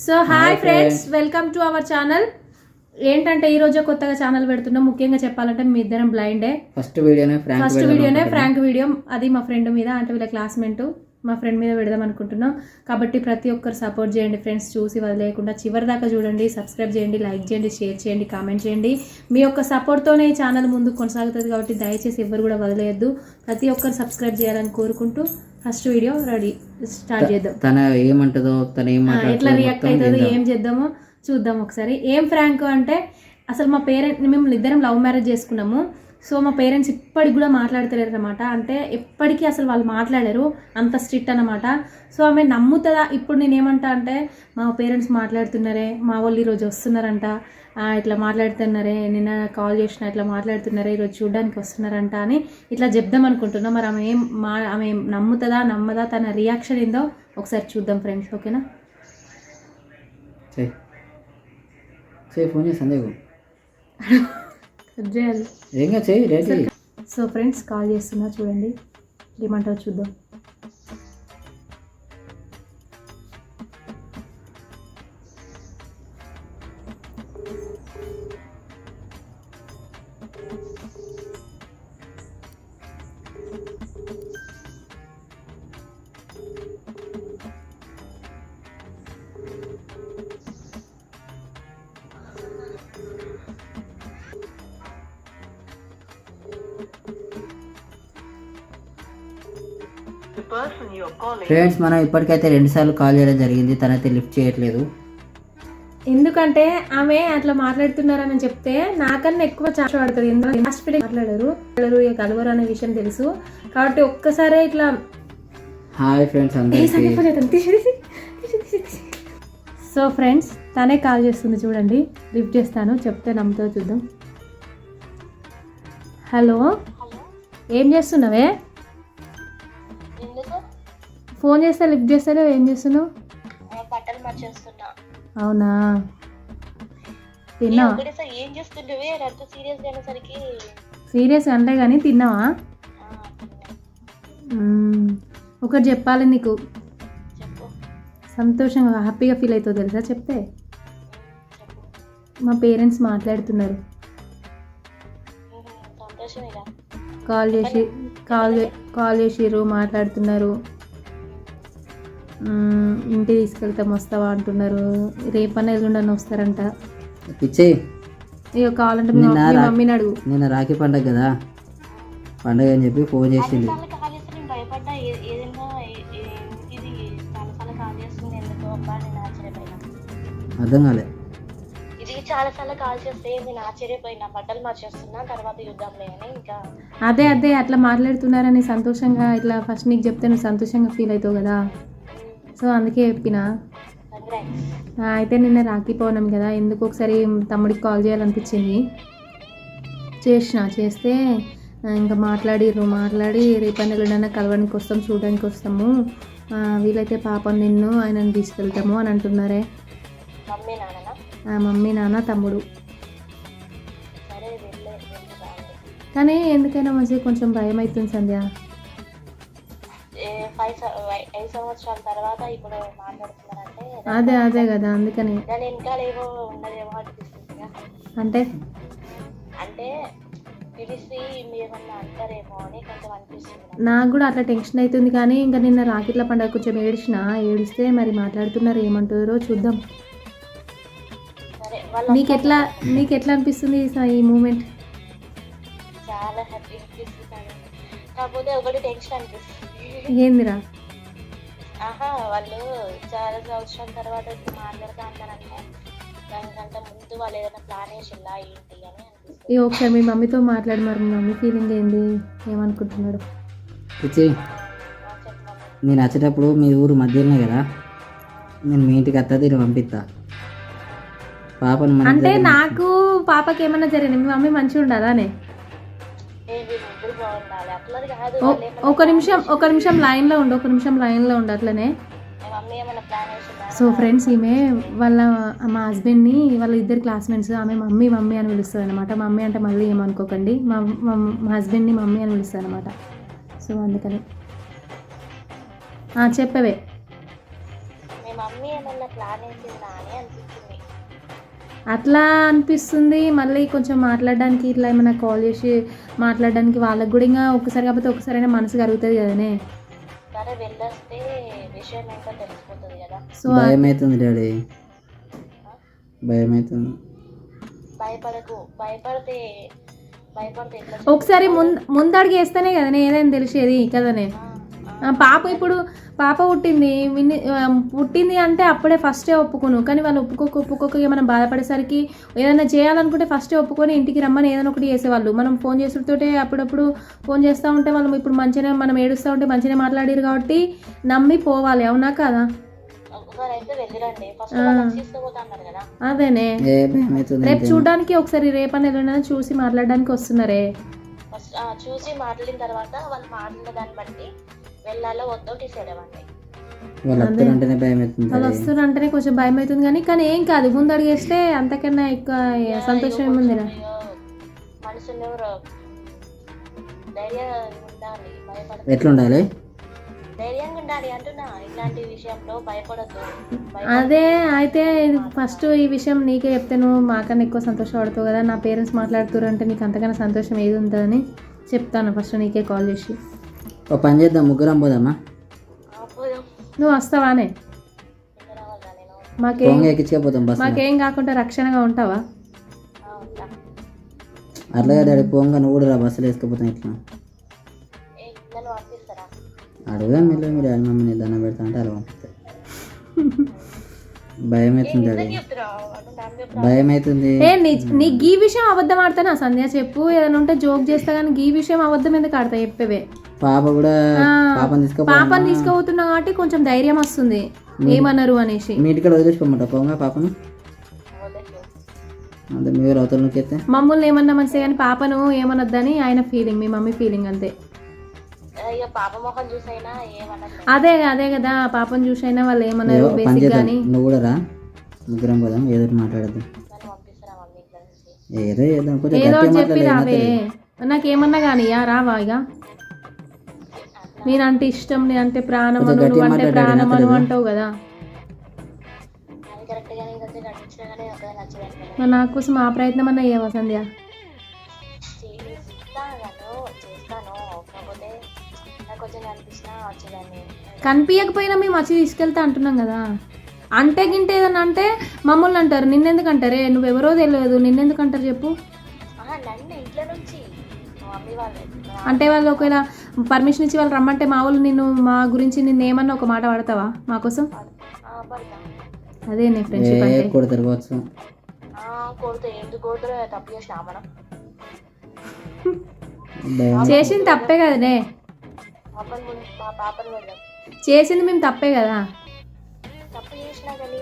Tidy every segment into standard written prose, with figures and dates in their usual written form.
So hi friends, welcome to our channel. ఏంటంటే ఈ రోజు కొత్తగా ఛానల్ పెడుతున్నాం. ముఖ్యంగా చెప్పాలంటే మీ ఇద్దరం బ్లైండే. ఫస్ట్ వీడియోనే ఫ్రాంక్ వీడియో. అది మా ఫ్రెండ్ మీద, అంటే వీళ్ళ క్లాస్మేట్ మా ఫ్రెండ్ మీద పెడదాం అనుకుంటున్నాం. కాబట్టి ప్రతి ఒక్కరు సపోర్ట్ చేయండి ఫ్రెండ్స్. చూసి వదిలేయకుండా చివరి దాకా చూడండి. సబ్స్క్రైబ్ చేయండి, లైక్ చేయండి, షేర్ చేయండి, కామెంట్ చేయండి. మీ యొక్క సపోర్ట్తోనే ఈ ఛానల్ ముందుకు కొనసాగుతుంది. కాబట్టి దయచేసి ఎవరు కూడా వదిలేయద్దు. ప్రతి ఒక్కరు సబ్స్క్రైబ్ చేయాలని కోరుకుంటూ ఫస్ట్ వీడియో రెడీ స్టార్ట్ చేద్దాం. తన ఏమంటుందో, ఎట్లా రియాక్ట్ అవుతుందో, ఏం చేద్దామో చూద్దాం ఒకసారి. ఏం ఫ్రాంక్ అంటే, అసలు మా మేము ఇద్దరం లవ్ మ్యారేజ్ చేసుకున్నాము. సో మా పేరెంట్స్ ఇప్పటికి కూడా మాట్లాడతలేరు అనమాట. అంటే ఎప్పటికీ అసలు వాళ్ళు మాట్లాడారు, అంత స్ట్రిక్ట్ అనమాట. సో ఆమె నమ్ముతుందా? ఇప్పుడు నేనేమంటా అంటే, మా పేరెంట్స్ మాట్లాడుతున్నారే, మా వాళ్ళు ఈరోజు వస్తున్నారంట, ఇట్లా మాట్లాడుతున్నారే, నిన్న కాల్ చేసిన ఇట్లా మాట్లాడుతున్నారే, ఈరోజు చూడడానికి వస్తున్నారంట అని ఇట్లా చెప్దాం అనుకుంటున్నా. మరి ఆమె నమ్ముతుందా నమ్మదా, తన రియాక్షన్ ఏందో ఒకసారి చూద్దాం ఫ్రెండ్స్. ఓకేనా? ఫోన్ చేసి సో ఫ్రెండ్స్ కాల్ చేస్తున్నా, చూడండి ఏమంటారో చూద్దాం. ఫ్రెండ్స్, మనం ఇప్పటికైతే 2 సార్లు కాల్ చేయడం జరిగింది. తనైతే లిఫ్ట్ చేయట్లేదు. ఎందుకంటే ఆమె అట్లా మాట్లాడుతున్నారని చెప్తే నాకన్నా ఎక్కువ చార్జ్ పడుతుంది. ఎందుకంటే మాట్లాడారు కలవరు అనే విషయం తెలుసు. కాబట్టి ఒక్కసారే ఇట్లా హాయ్ ఫ్రెండ్స్ అందరికీ. సో ఫ్రెండ్స్, తనే కాల్ చేస్తుంది, చూడండి. లిఫ్ట్ చేస్తాను, చెప్తే నమ్ముతో చూద్దాం. హలో, ఏం చేస్తున్నావే? ఫోన్ చేస్తా లిఫ్ట్ చేస్తారో ఏం చేస్తున్నావు? అవునా, తిన్నావా? సీరియస్ అంటే కానీ తిన్నావా? ఒకటి చెప్పాలి నీకు, సంతోషంగా హ్యాపీగా ఫీల్ అవుతావు తెలుసా చెప్తే. మా పేరెంట్స్ మాట్లాడుతున్నారు, కాల్ చేసిర్రు, మాట్లాడుతున్నారు. ఇంటికి తీసుకెళ్తాం, వస్తావా అంటున్నారు. రేపన్నా ఎల్లుండన్నా వస్తారంట. ఇక కావాలంటే మీ మమ్మీని అడుగు. నిన్న రాఖీ పండగ కదా, పండగ అని చెప్పి ఫోన్ చేసింది. అర్థం కాలే. అదే అట్లా మాట్లాడుతున్నారని సంతోషంగా, ఇట్లా ఫస్ట్ నీకు చెప్తే నువ్వు సంతోషంగా ఫీల్ అవుతావు కదా. సో అందుకే చెప్పిన. అయితే నిన్న రాఖీ పౌర్ణమి కదా, ఎందుకు ఒకసారి తమ్ముడికి కాల్ చేయాలనిపించింది. చేస్తే ఇంకా మాట్లాడి రేపన్న ఎల్లుండన్నా కలవడానికి వస్తాం, చూడడానికి వస్తాము, వీలైతే పాపం నిన్ను ఆయనను తీసుకెళ్తాము అని అంటున్నారే. మమ్మీ నాన్న తమ్ముడు. కానీ ఎందుకైనా మంచిగా కొంచెం భయం అవుతుంది సంధ్య. 5 సంవత్సరాల తర్వాత ఇప్పుడు మాట్లాడుతున్నారంటే అదే కదా, అందుకని. అంటే పిలిచి మీరేమన్నా అంటారేమో అని కొంచెం అనిపిస్తుంది. నాకు కూడా అట్లా టెన్షన్ అవుతుంది. కానీ ఇంకా నిన్న రాఖీల పండుగ కొంచెం ఏడిస్తే మరి మాట్లాడుతున్నారు, ఏమంటారో చూద్దాం. నీకు ఎట్లా అనిపిస్తుంది ఈ మూమెంట్? చాలా హ్యాపీ అనిపిస్తుంది. కాకపోతే ఒకటి టెన్షన్ అనిపిస్తుంది. ఏందిరా? వాళ్ళు చాలా సంవత్సరాల తర్వాత మాట్లాడుతూ అంటారంటే దానికంటే ముందు వాళ్ళు ఏదైనా ప్లాన్ చేసిల్లా ఏంటి అని అనిపిస్తుంది. ఒకసారి మీ మమ్మీతో మాట్లాడి, మరి మీ మమ్మీ ఫీలింగ్ ఏంది, ఏమనుకుంటున్నాడు? నేను వచ్చేటప్పుడు మీ ఊరు మధ్యలోనే కదా, నేను మీ ఇంటికి వస్తా, నేను పంపిస్తా పాపను. అంటే నాకు పాపకి ఏమన్నా జరిగింది, మీ మమ్మీ మంచిగా ఉండాలనే. ఒక నిమిషం లైన్లో ఉండు అట్లనే. సో ఫ్రెండ్స్, ఈమె మా హస్బెండ్ని, వాళ్ళ ఇద్దరు క్లాస్మేట్స్, ఆమె మమ్మీ అని పిలుస్తుంది అనమాట. మమ్మీ అంటే మళ్ళీ ఏమనుకోకండి, మా హస్బెండ్ని మమ్మీ అని పిలుస్తుంది అనమాట. సో అందుకని చెప్పవే. మీ మమ్మీ ఏమన్నా ప్లాన్ వేసిందా అని అనిపిస్తుంది. అట్లా అనిపిస్తుంది. మళ్ళీ కొంచెం మాట్లాడడానికి ఇట్లా ఏమైనా కాల్ చేసి మాట్లాడడానికి వాళ్ళకి కూడా ఇంకా ఒకసారి కాకపోతే ఒకసారైనా మనసు కరుగుతుంది కదనే. సరే వెళ్ళొస్తే విషయం ఏంటో తెలిసిపోతుంది కదా. సో భయం అవుతుంది డాడీ, భయం అవుతుంది. భయపడకు, భయపడితే ఎట్లా ఒకసారి ముందడుగు వేస్తేనే కదనే ఏదైనా తెలిసేది కదనే. పాప ఇప్పుడు పాప పుట్టింది అంటే అప్పుడే ఫస్టే ఒప్పుకోను, కానీ వాళ్ళు ఒప్పుకోక మనం బాధపడేసరికి ఏదైనా చేయాలనుకుంటే ఫస్టే ఒప్పుకొని ఇంటికి రమ్మని ఏదైనా ఒకటి చేసేవాళ్ళు. మనం ఫోన్ చేస్తుంటే అప్పుడప్పుడు ఫోన్ చేస్తూ ఉంటే వాళ్ళు ఇప్పుడు మంచిగానే మనం ఏడుస్తూ ఉంటే మంచిగానే మాట్లాడారు కాబట్టి నమ్మి పోవాలి. అవునా కదా? అదేనే రేపు చూడడానికి ఒకసారి రేపని ఎల్లుండి చూసి మాట్లాడడానికి వస్తున్నారే. చూసి మాట్లాడిన తర్వాత వాళ్ళు మాట్లాడిన దాన్ని బట్టి వెళ్ళాలో వద్దో డిసైడ్ అవ్వండి. వాళ్ళు వస్తున్నారంటేనే కొంచెం భయం అవుతుంది, కానీ ఏం కాదు, ముందు అడిగేస్తే అంతకన్నా ఎక్కువ సంతోషం ఏముంది. మనుషులు ధైర్యంగా ఉండాలి, ఎట్లుండాలి, ధైర్యంగా ఉండాలి అంటున్నా. ఇలాంటి విషయంలో భయపడద్దు. అదే అయితే ఫస్ట్ ఈ విషయం నీకే చెప్తే నువ్వు మాకన్నా ఎక్కువ సంతోషపడతావు కదా. నా పేరెంట్స్ మాట్లాడుతున్నారు అంటే నీకు అంతకన్నా సంతోషం ఏది ఉంటుందని చెప్తాను ఫస్ట్ నీకే కాల్ చేసి. ఒక పని చేద్దాం, ముగ్గురం పోదామా? నువ్వు వస్తావానే? మాకేం కాకుండా రక్షణగా ఉంటావా? అట్లాగే డాడీ పోంగా నువ్వు కూడా రా, బస్సులు వేసుకుపోతాం. ఇట్లా అడుగుదా మీరు డాడీ మమ్మీని దండం పెడతా అంటే అలా పంపిస్తాయి. భయం అవుతుంది డాడీ, భయం అవుతుంది. నీకు ఈ విషయం అబద్ధం ఆడతానా సంధ్య? చెప్పు, ఏదైనా ఉంటే జోక్ చేస్తా, కానీ ఈ విషయం అబద్ధం ఎందుకు ఆడతా చెప్పవే. పాప కూడా పాపని తీసుకుపోతున్నా కాబట్టి కొంచెం ధైర్యం వస్తుంది ఏమన్నారు అనేసి. మీ ఇంటికి వదిలేసుకోమంటా పోగా పాపను, అంతే మీరు అవతల నొక్కితే మమ్మల్ని ఏమన్నా మంచిదే కానీ పాపను ఏమనొద్దని ఆయన ఫీలింగ్, మీ మమ్మీ ఫీలింగ్ అంతే. అదే కదా, పాపను చూసైనా వాళ్ళు ఏమన్నారు బేసిక్ గానీ. నువ్వు కూడా రా, ముగ్గురం పోదాం, ఏదో మాట్లాడదాం, ఏదో చెప్పి రావే. నాకేమన్నా కానీ రావా? ఇక నేనంటే ఇష్టం, నేనంటే ప్రాణం, నువ్వు అంటే ప్రాణం అంటావు కదా. నా కోసం ఆ ప్రయత్నం అన్నా అయ్యావా సంధ్య? కనిపించకపోయినా మేము వచ్చి తీసుకెళ్తా అంటున్నాం కదా. అంటే గింటే ఏదన్నా అంటే మమ్మల్ని అంటారు, నిన్నెందుకు అంటారే, నువ్వెవరో తెలియదు, నిన్నెందుకు అంటారు చెప్పు. అంటే వాళ్ళు ఒకవేళ పర్మిషన్ ఇచ్చి వాళ్ళు రమ్మంటే మా వాళ్ళు మా గురించి నిన్ను ఏమన్నా ఒక మాట పడతావా మా కోసం? అదే నీ ఫ్రెండ్షిప్ అంటే. చేసింది తప్పే కదనే, చేసింది మేము తప్పే కదా. తప్పు చేసినా కానీ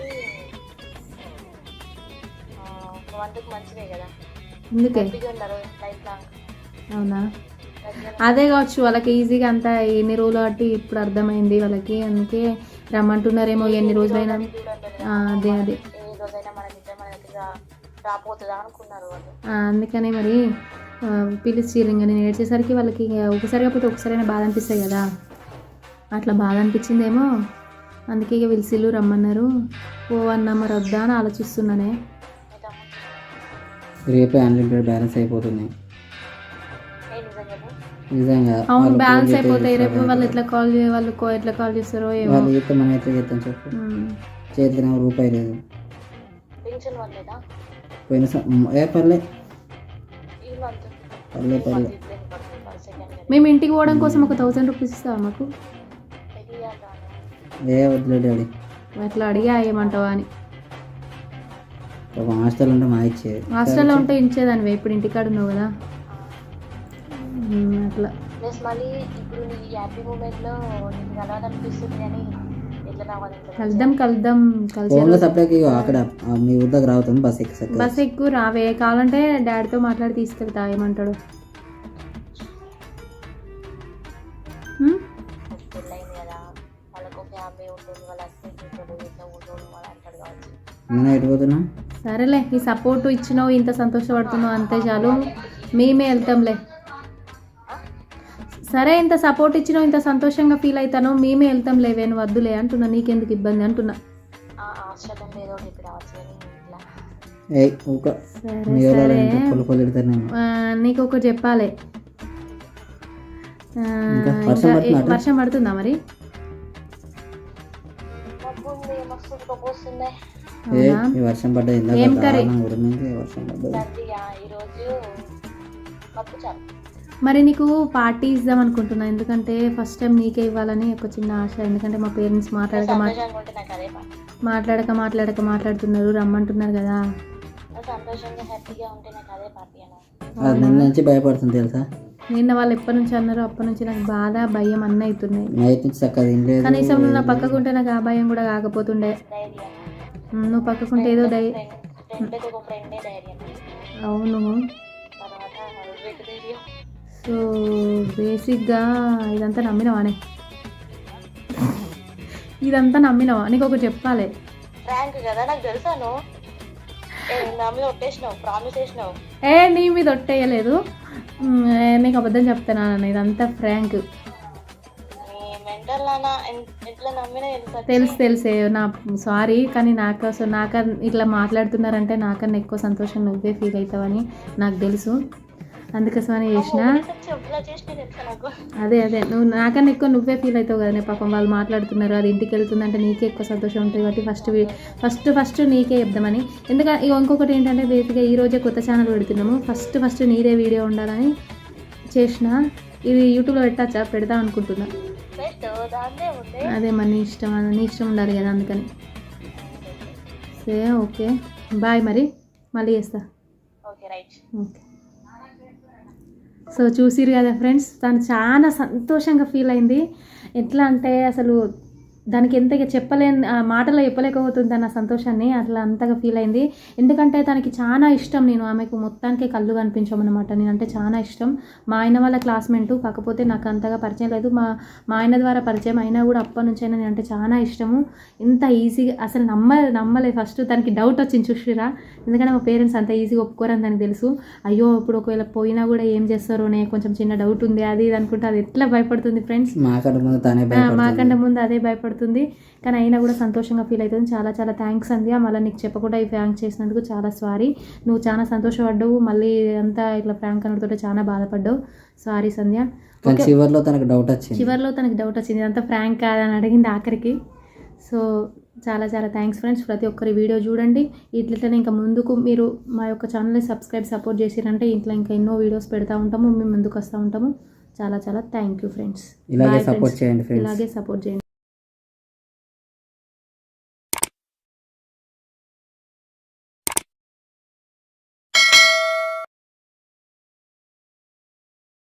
మంచిదే కదా. ఎందుకే? అవునా? అదే కావచ్చు వాళ్ళకి ఈజీగా అంతా ఎన్ని రోజులు బట్టి ఇప్పుడు అర్థమైంది వాళ్ళకి, అందుకే రమ్మంటున్నారేమో ఎన్ని రోజులైనా. అదే అందుకనే మరి పిలిచిర్రు. ఇంకా నేను ఏడ్చేసరికి వాళ్ళకి ఒకసారి కాకపోతే ఒకసారైనా బాధ అనిపిస్తాయి కదా, అట్లా బాధ అనిపించిందేమో, అందుకే ఇక పిలిచిల్లు రమ్మన్నారు. పోవన్నా మరి వద్దా అని ఆలోచిస్తున్నానే. రేపే అన్లిమిటెడ్ బ్యాలెన్స్ అయిపోతుంది నిజంగా. అవును బ్యాలెన్స్ అయిపోతాయి రేపు. వాళ్ళు ఎట్లా కాల్ చేస్తారో ఏమో. వాళ్ళు చెప్తే మనం ఎట్లా చేస్తాం చెప్పు. చేతికి రూపాయి లేదు. పోయిన పర్లే. మేము ఇంటికి పోవడం కోసం ఒక 1000 రూపీస్ ఇస్తావా మాకు? వద్దులే డాడీ, అట్లా అడిగా ఏమంటావా అని. హాస్టల్ ఉంటే మా ఇచ్చేది, హాస్టల్లో ఉంటే ఇచ్చేదానివే, ఇప్పుడు ఇంటికాడ ఉన్నావు కదా అట్లా. కలుద్దాం కలిసి అక్కడ మీ ఊరి దగ్గర రావుతాం. బస్ ఎక్కువ రావే, కావాలంటే డాడీతో మాట్లాడి తీసుకెళ్తా, ఏమంటాడు. సరేలే, ఈ సపోర్ట్ ఇచ్చినావు, ఇంత సంతోషపడుతున్నావు అంతే చాలు, మేమే వెళ్తాంలే. సరే ఇంత సపోర్ట్ ఇచ్చినావు, ఇంత సంతోషంగా ఫీల్ అవుతాను, మేమే వెళ్తాం లేవే, నువ్వు వద్దులే అంటున్నా, నీకెందుకు ఇబ్బంది అంటున్నా. హాస్టల్ ఏదో ఒకటి రావచ్చు కానీ ఇట్లా ఏ ఊక సరే మీ సరే పొలు పొలు తిడతారు నేను. నీకు ఒకటి చెప్పాలి. ఇంకా వర్షం పడుతుందా? వర్షం పడుతుందా మరి? మబ్బు ఉంది, మస్తు ఉడకపోస్తుంది. ఏ అవునా? ఈ వర్షం పడ్డది ఇందాక ఏం కర్రీ? దారుణంగా ఉరిమింది, వర్షం పడ్డది. సర్దిగా ఈరోజు పప్పు చారు. మరి నీకు పార్టీ ఇద్దాం అనుకుంటున్నా, ఎందుకంటే ఫస్ట్ టైం నీకే ఇవ్వాలని ఒక చిన్న ఆశ. ఎందుకంటే మా పేరెంట్స్ సంతోషంగా ఉంటే నాకు అదే పార్టీ. మాట్లాడుతున్నారు, రమ్మంటున్నారు కదా. సంతోషంగా హ్యాపీగా ఉంటే నాకు అదే పార్టీ అన్న. అది ముందు నుంచి భయపడుతుంది తెలుసా. నిన్న వాళ్ళు ఎప్పటి నుంచి అన్నారో అప్పటి నుంచి నాకు బాధ భయం అన్నీ అవుతున్నాయి. నైట్ నుంచి చక్కగా తినలేదు. కనీసం నువ్వు నా పక్కకుంటే నాకు ఆ భయం కూడా కాకపోతుండే. ధైర్యం నువ్వు పక్కకుంటే ఏదో ఫ్రెండ్కి ఒక ఫ్రెండే ధైర్యం. అవును. తర్వాత వెటు ధైర్యం. సో బేసిక్గా ఇదంతా నమ్మినవానే, ఇదంతా నమ్మినవా? నీకు ఒకటి చెప్పాలి. ర్యాంక్ కదా నాకు తెలుసాను. నా మీద ఒట్టేసినావు, ప్రామిస్ చేసినావు. నీ మీద ఒట్టేయలేదు, నీకు అబద్ధం చెప్తాను. ఇదంతా ఫ్రాంక్. నీ మెంటల్ నాన్న ఎట్లా నమ్మినా తెలిసే నా సారీ. కానీ నాకు ఇట్లా మాట్లాడుతున్నారంటే నాకన్నా ఎక్కువ సంతోషం నువ్వే ఫీల్ అవుతావని నాకు తెలుసు. అందుకోసమని చేసిన. అదే నువ్వు నాకన్నా ఎక్కువ నువ్వే ఫీల్ అవుతావు కదా. నేను పాపం వాళ్ళు మాట్లాడుతున్నారు, అది ఇంటికి వెళ్తుందంటే నీకే ఎక్కువ సంతోషం ఉంటుంది కాబట్టి ఫస్ట్ నీకే చెప్దామని. ఎందుకంటే ఇంకొకటి ఏంటంటే బేసిక్గా ఈరోజే కొత్త ఛానల్ పెడుతున్నాము. ఫస్ట్ నీదే వీడియో ఉండాలని చేసిన. ఇది యూట్యూబ్లో పెట్టచ్చా? పెడదాం అనుకుంటున్నా. అదే మరి నీ ఇష్టం ఉండాలి కదా, అందుకని. సరే ఓకే బాయ్, మరి మళ్ళీ చేస్తా. ఓకే. సో చూసిరు కదా ఫ్రెండ్స్, తను చాలా సంతోషంగా ఫీల్ అయింది. ఎట్లా అంటే అసలు దానికి ఎంతగా మాటలో చెప్పలేకపోతుంది తన సంతోషాన్ని. అట్లా అంతగా ఫీల్ అయింది. ఎందుకంటే తనకి చాలా ఇష్టం నేను. ఆమెకు మొత్తానికే కళ్ళు కనిపించమన్నమాట. నేనంటే చాలా ఇష్టం. మా ఆయన వాళ్ళ క్లాస్మేట్, కాకపోతే నాకు అంతగా పరిచయం లేదు. మా ఆయన ద్వారా పరిచయం అయినా కూడా అప్పటి నుంచి అయినా నేనంటే చాలా ఇష్టము. ఇంత ఈజీగా అసలు నమ్మలే. ఫస్ట్ తనకి డౌట్ వచ్చింది చూసిరా. ఎందుకంటే మా పేరెంట్స్ అంత ఈజీగా ఒప్పుకోరని దానికి తెలుసు. అయ్యో ఇప్పుడు ఒకవేళ పోయినా కూడా ఏం చేస్తారో కొంచెం చిన్న డౌట్ ఉంది అది ఇది అనుకుంటే అది ఎట్లా భయపడుతుంది ఫ్రెండ్స్. మాకంటే ముందు అదే భయపడుతుంది. కానీ అయినా కూడా సంతోషంగా ఫీల్ అవుతుంది. చాలా థ్యాంక్స్ సంధ్య. మళ్ళీ నీకు చెప్పకుండా ఈ ఫ్రాంక్ చేసినందుకు చాలా సారీ. నువ్వు చాలా సంతోషపడ్డావు. మళ్ళీ అంతా ఇట్లా ఫ్రాంక్ అనడంతో చాలా బాధపడ్డావు. సారీ సంధ్య. చివరిలో తనకు డౌట్ వచ్చింది ఇదంతా ఫ్రాంక్ కాదని అడిగింది ఆఖరికి. సో చాలా థ్యాంక్స్ ఫ్రెండ్స్. ప్రతి ఒక్కరి వీడియో చూడండి. ఇట్లనే ఇంకా ముందుకు మీరు మా యొక్క ఛానల్ని సపోర్ట్ చేసిరంటే ఇంట్లో ఇంకా ఎన్నో వీడియోస్ పెడతా ఉంటాము, మేము ముందుకు వస్తూ ఉంటాము. చాలా థ్యాంక్ యూ ఫ్రెండ్స్. ఇలాగే సపోర్ట్ చేయండి.